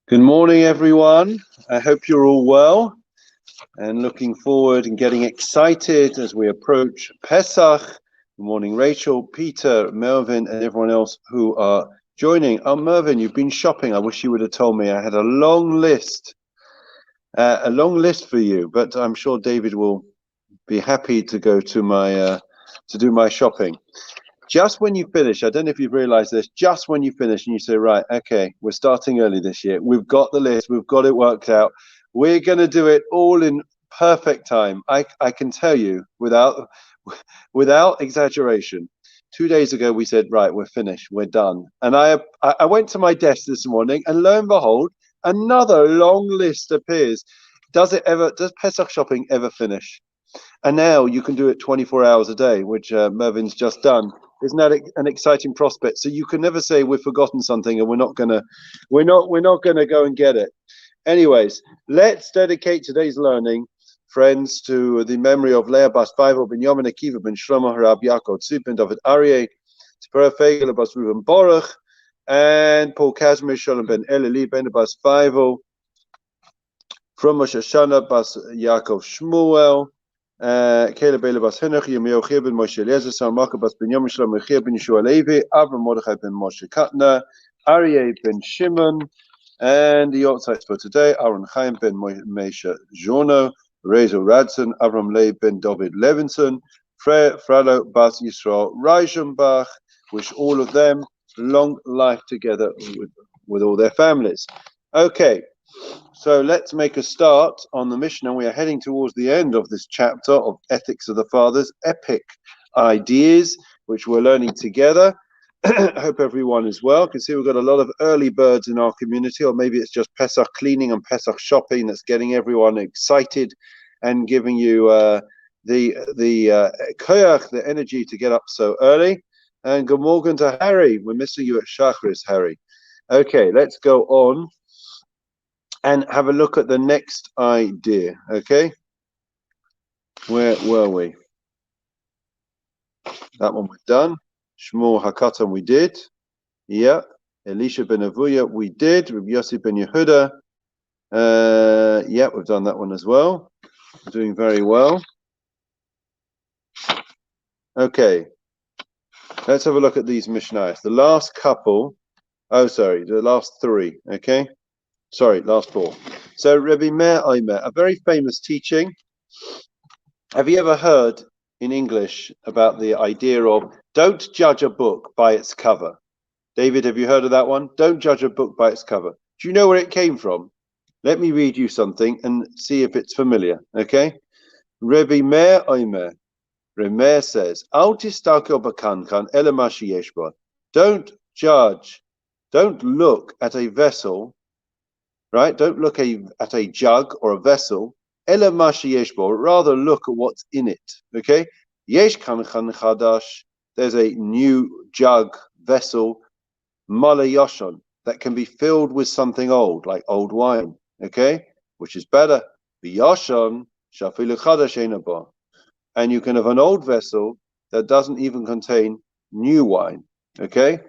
Good morning, everyone. I hope you're all well and looking forward and getting excited as we approach Pesach. Good morning, Rachel, Peter, Melvin, and everyone else who are joining. Oh, Mervyn, you've been shopping. I wish you would have told me. I had a long list for you, but I'm sure David will be happy to go to my to do my shopping. Just when you finish, I don't know if you've realized this, just when you finish and you say, right, okay, we're starting early this year. We've got the list. We've got it worked out. We're going to do it all in perfect time. I can tell you without exaggeration. 2 days ago, we said, right, we're finished. We're done. And I went to my desk this morning and lo and behold, another long list appears. Does Pesach shopping ever finish? And now you can do it 24 hours a day, which Mervin's just done. Isn't that an exciting prospect? So you can never say we've forgotten something and we're not gonna go and get it. Anyways, let's dedicate today's learning, friends, to the memory of Leah Bas Faivel ben Yomen Akiva ben Shlomo Harab Yaakov Tzip ben David Aryeh, Tzipora Fegel Bas Reuben Baruch, and Paul Kazmir Shalom ben Elili ben Bas Faivel, from Rosh Hashanah Bas Yaakov Shmuel, Caleb Bela Bas Henoch, Yirmiyahu Chir ben Moshe Eliezer, Salmaka Bas Ben Yom Shlomo Chir ben Yeshua Levi, Avram Mordechai ben Moshe Katna, Aryeh ben Shimon, and the Yortzites for today, Aaron Chaim ben Meisha Jono, Rezo Radson, Avram Leib ben David Levinson, Fralo Bas Yisrael Reichenbach. Wish all of them long life together with all their families. Okay. So let's make a start on the Mishnah. We are heading towards the end of this chapter of Ethics of the Fathers, epic ideas, which we're learning together. I hope everyone is well. You can see we've got a lot of early birds in our community, or maybe it's just Pesach cleaning and Pesach shopping that's getting everyone excited and giving you the koyach, the energy to get up so early. And good morning to Harry. We're missing you at Shachris, Harry. Okay, let's go on and have a look at the next idea, okay? Where were we? That one we've done. Shmuel HaKatan we did. Yeah. Elisha ben Avuya we did. Rabbi Yossi ben Yehuda. Yeah, we've done that one as well. We're doing very well. Okay. Let's have a look at these Mishnayos. The last couple. Oh, sorry. The last three, okay? Sorry, last four. So Rabbi Meir Omer, a very famous teaching. Have you ever heard in English about the idea of don't judge a book by its cover? David, have you heard of that one? Don't judge a book by its cover. Do you know where it came from? Let me read you something and see if it's familiar, okay? Rabbi Meir Omer. Rabbi Meir says, Al tistalkel b'kankan ela ma sheyesh bo. Don't judge, don't look at a vessel, right? Don't look at a jug or a vessel. Ela ma sheyesh bo. Rather look at what's in it. Okay? Yesh kankan chadash. There's a new jug, vessel, mala yashon, that can be filled with something old, like old wine. Okay? Which is better. V'yashon shafilu chadash eina bo. And you can have an old vessel that doesn't even contain new wine. Okay?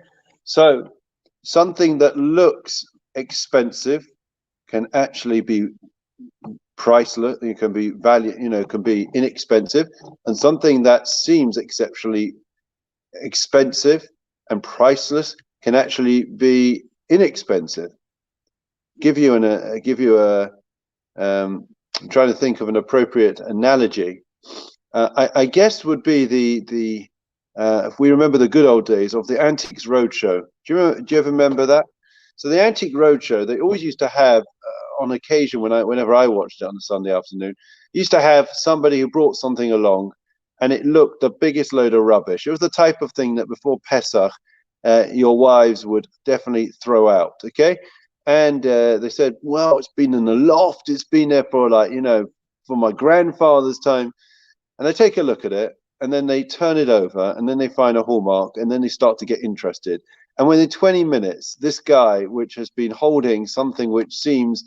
So something that looks expensive can actually be priceless. It can be can be inexpensive, and something that seems exceptionally expensive and priceless can actually be inexpensive. I'm trying to think of an appropriate analogy. I guess would be the if we remember the good old days of the Antiques Roadshow. Do you ever remember that? So the Antique Roadshow, they always used to have, on occasion whenever I watched it on a Sunday afternoon, used to have somebody who brought something along, and it looked the biggest load of rubbish. It was the type of thing that before Pesach, your wives would definitely throw out. Okay, and they said, well, it's been in the loft. It's been there for for my grandfather's time. And they take a look at it, and then they turn it over, and then they find a hallmark, and then they start to get interested. And within 20 minutes, this guy, which has been holding something which seems,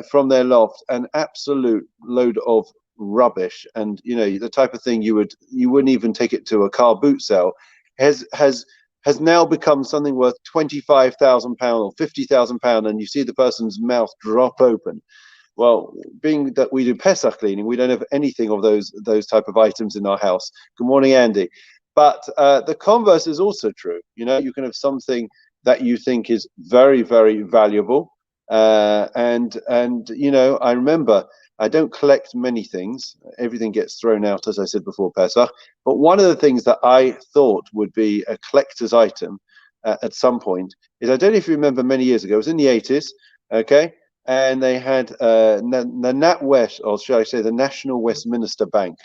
from their loft, an absolute load of rubbish, and the type of thing you wouldn't even take it to a car boot sale, has has now become something worth £25,000 or £50,000, and you see the person's mouth drop open. Well, being that we do Pesach cleaning, we don't have anything of those type of items in our house. Good morning, Andy. But the converse is also true. You know, you can have something that you think is very, very valuable, and you know, I remember, I don't collect many things. Everything gets thrown out, as I said before, Pesach. But one of the things that I thought would be a collector's item at some point is, I don't know if you remember, many years ago, it was in the 80s, okay? And they had the NatWest, or shall I say the National Westminster Bank,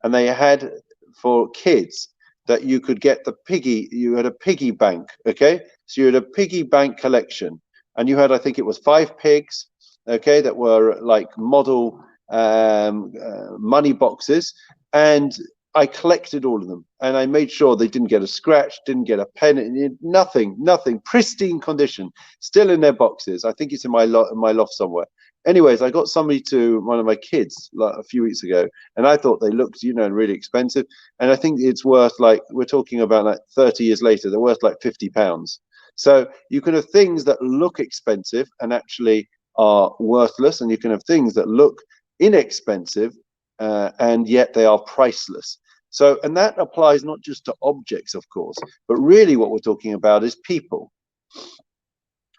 and they had for kids that you could get the piggy, you had a piggy bank, okay? So you had a piggy bank collection, and you had, I think it was 5 pigs, okay, that were like model money boxes, and I collected all of them, and I made sure they didn't get a scratch, didn't get a pen, nothing, pristine condition, still in their boxes. I think it's in my loft somewhere. Anyways, I got somebody to one of my kids like a few weeks ago, and I thought they looked, you know, really expensive, and I think it's worth, like, we're talking about like 30 years later, they're worth like £50. So you can have things that look expensive and actually are worthless, and you can have things that look inexpensive and yet they are priceless. So, and that applies not just to objects, of course, but really what we're talking about is people.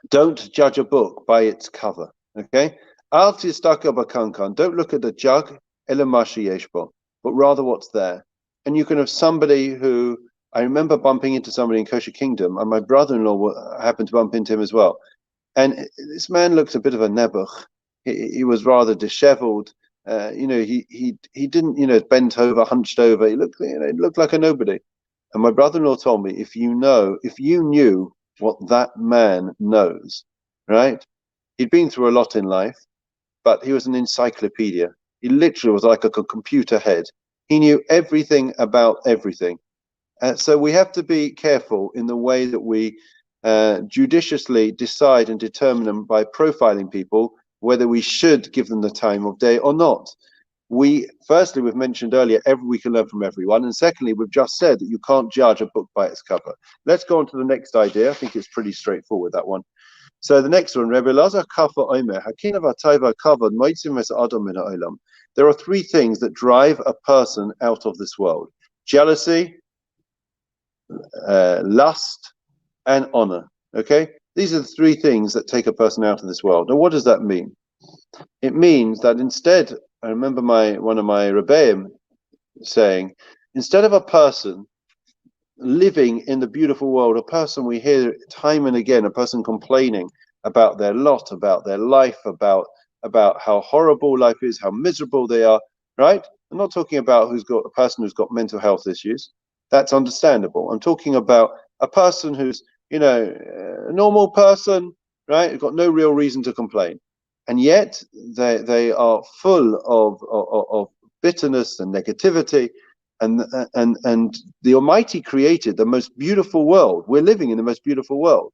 Don't judge a book by its cover, okay? Don't look at the jug, but rather what's there. And you can have somebody who, I remember bumping into somebody in Kosher Kingdom, and my brother-in-law happened to bump into him as well. And this man looked a bit of a nebuch. He was rather disheveled. You know, he didn't, you know, bent over, hunched over. He looked, you know, he looked like a nobody. And my brother-in-law told me, if you knew what that man knows, right? He'd been through a lot in life, but he was an encyclopedia. He literally was like a computer head. He knew everything about everything. So we have to be careful in the way that we judiciously decide and determine them by profiling people, whether we should give them the time of day or not. Firstly, we've mentioned earlier, we can learn from everyone, and secondly, we've just said that you can't judge a book by its cover. Let's go on to the next idea. I think it's pretty straightforward, that one. So the next one, Rebbe Lazar Kafa Omer, Hakina Vataiva Kavod Moitzim Es Adam Min Ha'olam. There are 3 things that drive a person out of this world: jealousy, lust, and honor. Okay, these are the 3 things that take a person out of this world. Now, what does that mean? It means that instead, I remember one of my rebbeim saying, instead of a person living in the beautiful world, a person, we hear time and again, a person complaining about their lot, about their life, about how horrible life is, how miserable they are, right? I'm not talking about a person who's got mental health issues. That's understandable. I'm talking about a person who's, you know, a normal person, right? Who's got no real reason to complain. And yet they are full of bitterness and negativity. And the Almighty created the most beautiful world. We're living in the most beautiful world.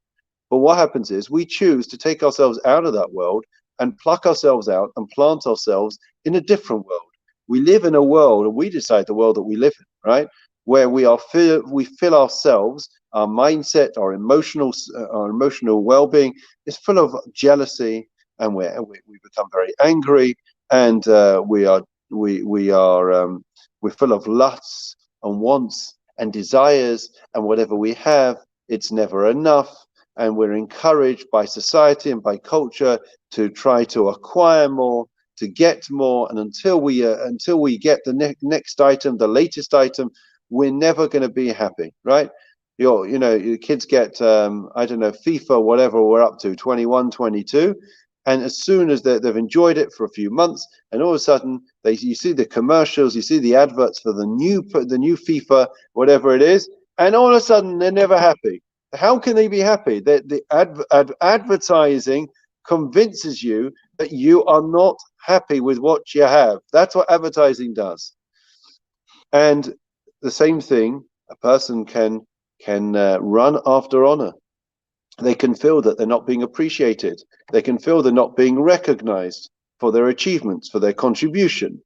But what happens is we choose to take ourselves out of that world and pluck ourselves out and plant ourselves in a different world. We live in a world, and we decide the world that we live in, right? Where we fill ourselves, our mindset, our emotional well-being is full of jealousy, and we become very angry, and we're full of lusts and wants and desires, and whatever we have, it's never enough, and we're encouraged by society and by culture to try to acquire more, to get more, and until we get the next item, the latest item, we're never going to be happy, right? Your kids get I don't know, FIFA, whatever we're up to, 21, 22, and as soon as they've enjoyed it for a few months, and all of a sudden you see the commercials, you see the adverts for the new FIFA, whatever it is, and all of a sudden they're never happy. How can they be happy? The advertising convinces you that you are not happy with what you have. That's what advertising does. And the same thing, a person can run after honor. They can feel that they're not being appreciated. They can feel they're not being recognized for their achievements, for their contribution.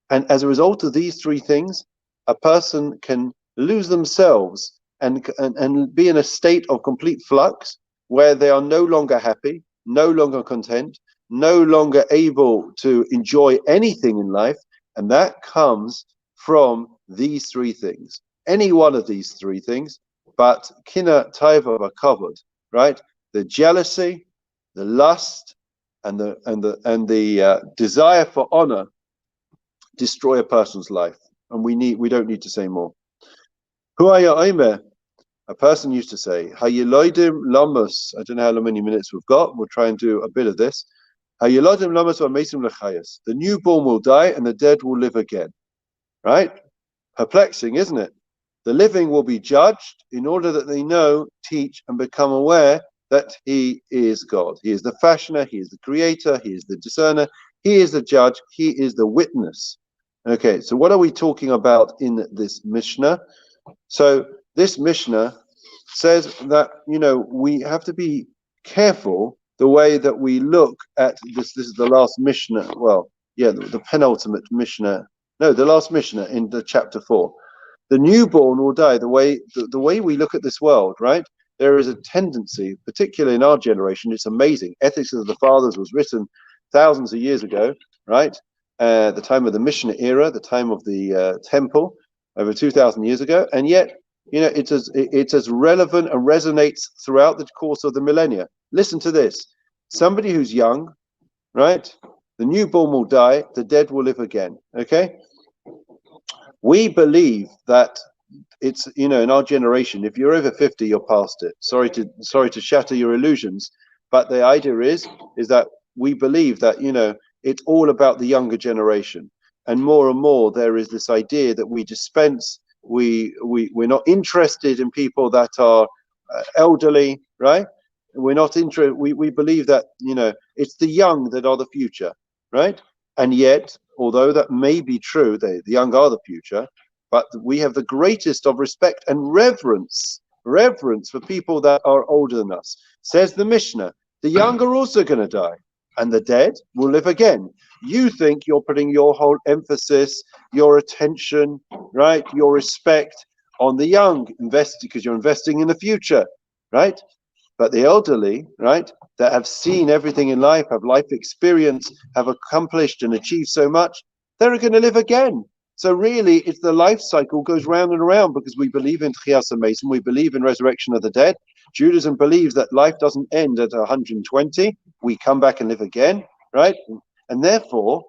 And as a result of these 3 things, a person can lose themselves and be in a state of complete flux where they are no longer happy, no longer content, no longer able to enjoy anything in life. And that comes from these three things. Any one of these three things, but kina taiva are covered, right? The jealousy, the lust, and the desire for honor destroy a person's life. And we don't need to say more. Huaya Omer, a person used to say, Hayeloidim Lamus. I don't know how many minutes we've got. We'll try and do a bit of this. Hayeloidim Lamus Mesim Lechayas. The newborn will die and the dead will live again. Right? Perplexing, isn't it? The living will be judged in order that they know, teach, and become aware that he is God. He is the fashioner, he is the creator, he is the discerner, he is the judge, he is the witness. Okay, so what are we talking about in this Mishnah? So this Mishnah says that, we have to be careful the way that we look at this. This is the last Mishnah. Well, yeah, the penultimate Mishnah. No, the last Mishnah in the chapter 4. The newborn will die. The way we look at this world, right? There is a tendency, particularly in our generation, it's amazing. Ethics of the Fathers was written thousands of years ago, right? The time of the Mishnah era, the time of the temple, over 2,000 years ago, and yet, it's as relevant and resonates throughout the course of the millennia. Listen to this: somebody who's young, right? The newborn will die, the dead will live again. Okay, we believe that it's in our generation. If you're over 50, you're past it. Sorry to shatter your illusions, but the idea is that we believe that it's all about the younger generation. And more there is this idea that we dispense, we're not interested in people that are elderly, right? We're not interested. We believe that it's the young that are the future, right? And yet, although that may be true, the young are the future, but we have the greatest of respect and reverence for people that are older than us. Says the Mishnah, the young are also going to die, and the dead will live again. You think you're putting your whole emphasis, your attention, right, your respect on the young, because you're investing in the future, right? But the elderly, right, that have seen everything in life, have life experience, have accomplished and achieved so much, they're going to live again. So really, it's the life cycle goes round and around, because we believe in Tchias HaMesim, we believe in resurrection of the dead. Judaism believes that life doesn't end at 120. We come back and live again, right? And therefore,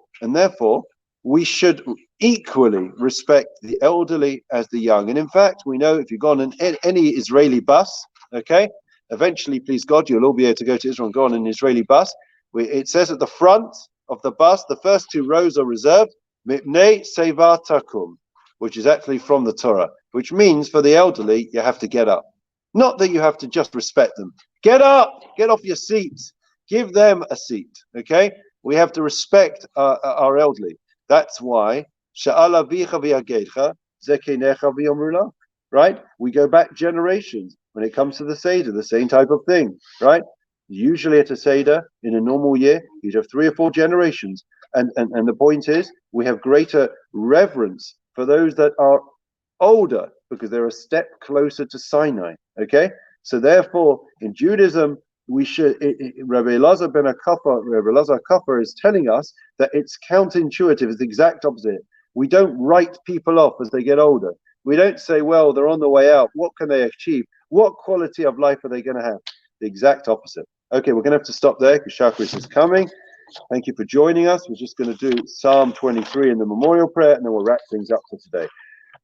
we should equally respect the elderly as the young. And in fact, we know if you've gone on any Israeli bus, okay, eventually, please God, you'll all be able to go to Israel and go on an Israeli bus. It says at the front of the bus, the first two rows are reserved, Mipnei Seva Takum, which is actually from the Torah, which means for the elderly, you have to get up. Not that you have to just respect them. Get up, get off your seats, give them a seat, okay? We have to respect our elderly. That's why, right? We go back generations when it comes to the Seder, the same type of thing, right? Usually at a Seder, in a normal year, you'd have 3 or 4 generations. And the point is, we have greater reverence for those that are older, because they're a step closer to Sinai, okay? So therefore, in Judaism, we should, Rabbi Elazar ben Akafar, Rabbi Elazar Akafar is telling us that it's counterintuitive, it's the exact opposite. We don't write people off as they get older. We don't say, well, they're on the way out, what can they achieve? What quality of life are they going to have? The exact opposite. Okay, we're going to have to stop there because Shacharis is coming. Thank you for joining us. We're just going to do Psalm 23 in the memorial prayer, and then we'll wrap things up for today.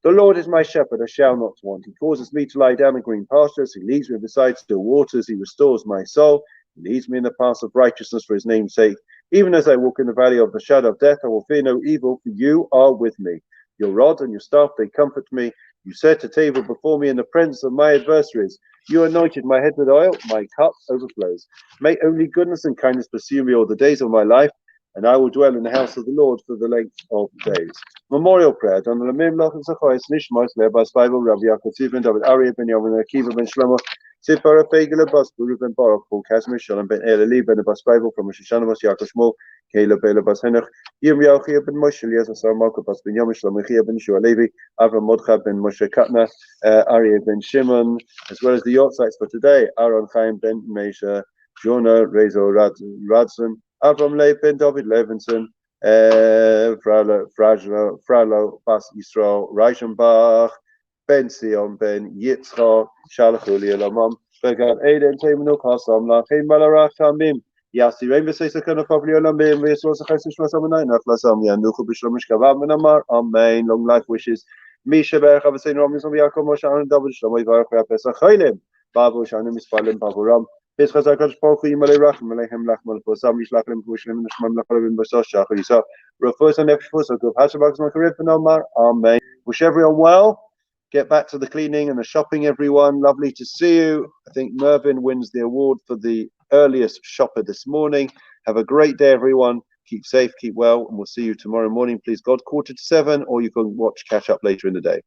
The Lord is my shepherd, I shall not want. He causes me to lie down in green pastures. He leads me beside still waters. He restores my soul. He leads me in the paths of righteousness for his name's sake. Even as I walk in the valley of the shadow of death, I will fear no evil, for you are with me. Your rod and your staff, they comfort me. You set a table before me in the presence of my adversaries. You anointed my head with oil, my cup overflows. May only goodness and kindness pursue me all the days of my life, and I will dwell in the house of the Lord for the length of days. Memorial prayer. Don Lamim Lachim Zacharias Nishmas Lebas Bible Rabbi Yaakov Ben David Aryeh Ben Yamin Akiva Ben Shlomo Sipara Fegala Bus, Ruben Barak, Paul Casimir, Shalom Ben Eli, Ben Bus Bible from Shoshanamos, Yaakov Shmuel, Caleb Bela Bus Henoch, Yim Yachia Ben Moshe, Elias Marco Bus Ben Yom, Shlomichia Ben Shua Levi, Avram Modcha Ben Moshe Katna, Aryeh Ben Shimon, as well as the yacht sites for today, Aaron Chaim Ben Mesha, Jonah Rezo Radson, Avram Leib Ben David Levinson, Fralo Bas Yisrael Reichenbach, Ben Sion Ben Yitzchak, Shalachuli Elamam, Began Aiden Taimano Kasam, Lachim Malarachamim, Yasi Rain Vesakana Pavli Olamim, Vesos Hasimanain, Aflasam, Yanuku Bishlomish Kavam and Amar, Amen, long life wishes. Misha Berch of Saint Romis of Yakom Moshan, Double Shlomo Varaka Pesach Hailim, Babu Shanim Ispalim Baburam. His Khazakash Poku Malay Rachim, Malahim Lachman, for some Ishlakim, Pushlim, Nishman Lachim, Basosha, Hisa, Rufus and Epifus, of Hashabaks Makarif and Omar, Amen. Wish everyone well. Get back to the cleaning and the shopping, everyone. Lovely to see you. I think Mervyn wins the award for the earliest shopper this morning. Have a great day, everyone. Keep safe, keep well, and we'll see you tomorrow morning. Please, God, 6:45, or you can watch catch up later in the day.